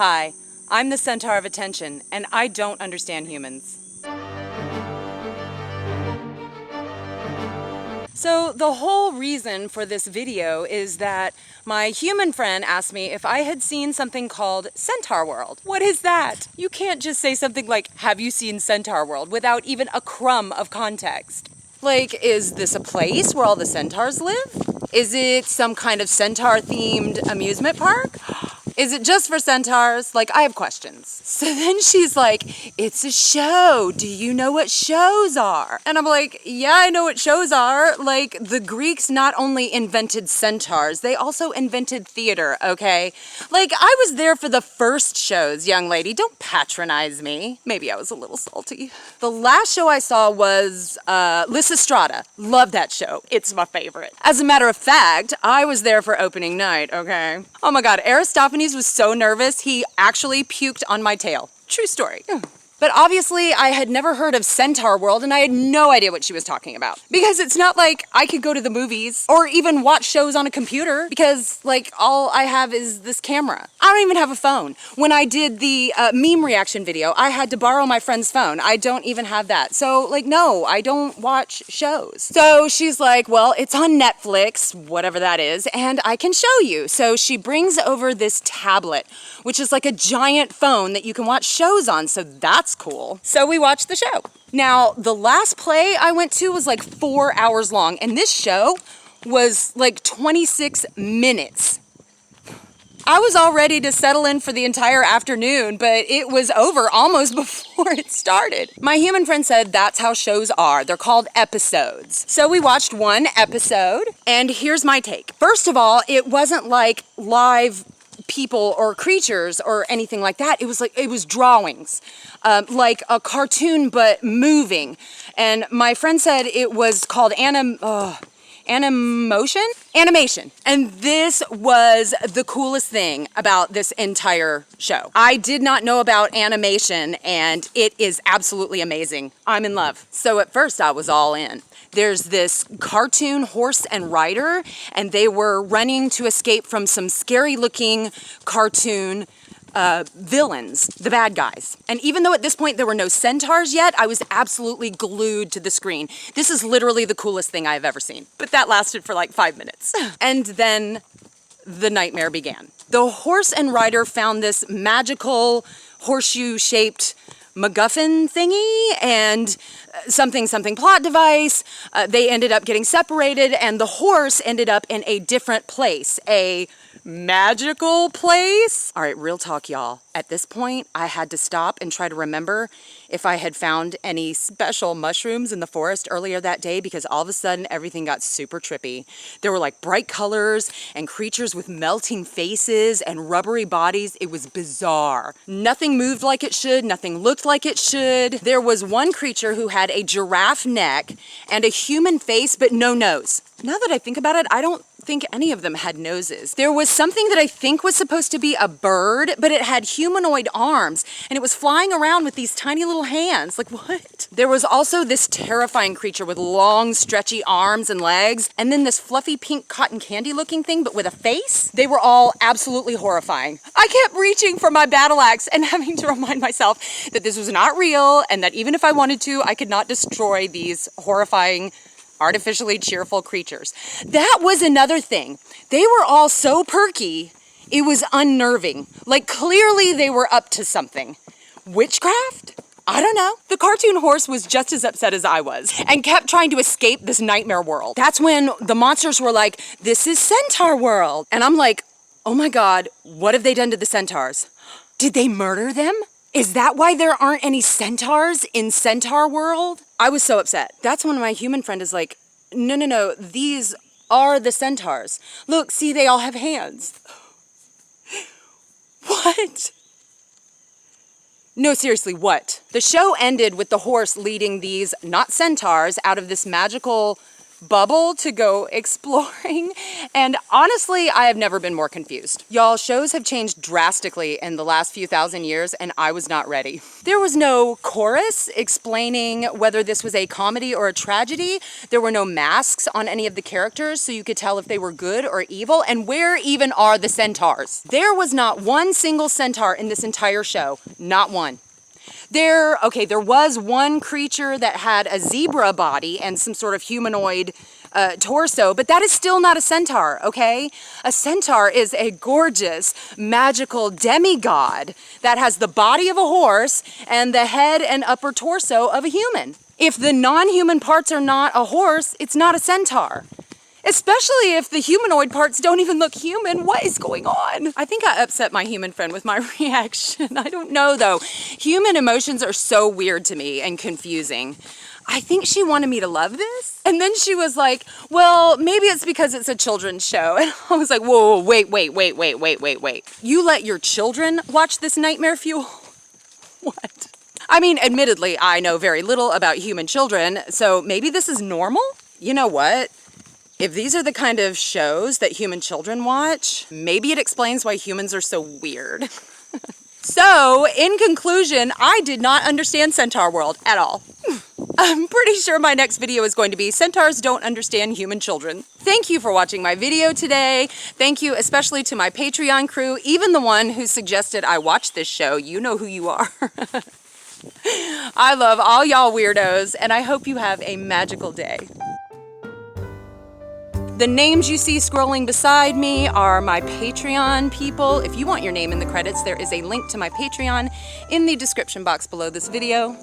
Hi, I'm the Centaur of Attention, and I don't understand humans. So the whole reason for this video is that my human friend asked me if I had seen something called Centaurworld. What is that? You can't just say something like, have you seen Centaurworld, without even a crumb of context. Like, is this a place where all the centaurs live? Is it some kind of centaur-themed amusement park? Is it just for centaurs? Like, I have questions. So then she's like, it's a show. Do you know what shows are? And I'm like, yeah, I know what shows are. Like, the Greeks not only invented centaurs, they also invented theater, okay? Like, I was there for the first shows, young lady. Don't patronize me. Maybe I was a little salty. The last show I saw was Lysistrata. Love that show. It's my favorite. As a matter of fact, I was there for opening night, okay? Oh my God, Aristophanes was so nervous, he actually puked on my tail. True story. But obviously, I had never heard of Centaurworld, and I had no idea what she was talking about. Because it's not like I could go to the movies or even watch shows on a computer, because, like, all I have is this camera. I don't even have a phone. When I did the meme reaction video, I had to borrow my friend's phone. I don't even have that. So, like, no, I don't watch shows. So she's like, well, it's on Netflix, whatever that is, and I can show you. So she brings over this tablet, which is like a giant phone that you can watch shows on. So that's cool. So we watched the show. Now, the last play I went to was like 4 hours long, and this show was like 26 minutes. I was all ready to settle in for the entire afternoon, but it was over almost before it started. My human friend said that's how shows are. They're called episodes. So we watched one episode, and here's my take. First of all, it wasn't like live people or creatures or anything like that. It was drawings, like a cartoon but moving. And my friend said it was called animation. And this was the coolest thing about this entire show. I did not know about animation, and it is absolutely amazing. I'm in love. So at first I was all in. There's this cartoon horse and rider, and they were running to escape from some scary looking cartoon villains, the bad guys. And even though at this point there were no centaurs yet, I was absolutely glued to the screen. This is literally the coolest thing I've ever seen. But that lasted for like 5 minutes. And then the nightmare began. The horse and rider found this magical horseshoe-shaped MacGuffin thingy and something plot device. They ended up getting separated, and the horse ended up in a different place, a magical place. All right, real talk, y'all. At this point, I had to stop and try to remember if I had found any special mushrooms in the forest earlier that day, because all of a sudden everything got super trippy. There were like bright colors and creatures with melting faces and rubbery bodies. It was bizarre. Nothing moved like it should. Nothing looked like it should. There was one creature who had a giraffe neck and a human face, but no nose. Now that I think about it, I don't think any of them had noses. There was something that I think was supposed to be a bird, but it had humanoid arms, and it was flying around with these tiny little hands. Like, what? There was also this terrifying creature with long, stretchy arms and legs, and then this fluffy pink cotton candy looking thing, but with a face. They were all absolutely horrifying. I kept reaching for my battle axe and having to remind myself that this was not real, and that even if I wanted to, I could not destroy these horrifying, artificially cheerful creatures. That was another thing. They were all so perky, it was unnerving. Like, clearly they were up to something. Witchcraft? I don't know. The cartoon horse was just as upset as I was and kept trying to escape this nightmare world. That's when the monsters were like, this is Centaurworld. And I'm like, oh my God, what have they done to the centaurs? Did they murder them? Is that why there aren't any centaurs in Centaurworld? I was so upset. That's when my human friend is like, no, these are the centaurs. Look, see, they all have hands. What? No, seriously, what? The show ended with the horse leading these, not centaurs, out of this magical bubble to go exploring. And honestly, I have never been more confused. Y'all, shows have changed drastically in the last few thousand years, and I was not ready. There was no chorus explaining whether this was a comedy or a tragedy. There were no masks on any of the characters, so you could tell if they were good or evil. And where even are the centaurs? There was not one single centaur in this entire show. Not one. There was one creature that had a zebra body and some sort of humanoid torso, but that is still not a centaur, okay? A centaur is a gorgeous, magical demigod that has the body of a horse and the head and upper torso of a human. If the non-human parts are not a horse, it's not a centaur. Especially if the humanoid parts don't even look human. What is going on? I think I upset my human friend with my reaction. I don't know though. Human emotions are so weird to me and confusing. I think she wanted me to love this. And then she was like, well, maybe it's because it's a children's show. And I was like, whoa, wait. You let your children watch this nightmare fuel? What? I mean, admittedly, I know very little about human children, so maybe this is normal? You know what? If these are the kind of shows that human children watch, maybe it explains why humans are so weird. So, in conclusion, I did not understand Centaurworld at all. I'm pretty sure my next video is going to be Centaurs Don't Understand Human Children. Thank you for watching my video today. Thank you especially to my Patreon crew, even the one who suggested I watch this show. You know who you are. I love all y'all weirdos, and I hope you have a magical day. The names you see scrolling beside me are my Patreon people. If you want your name in the credits, there is a link to my Patreon in the description box below this video.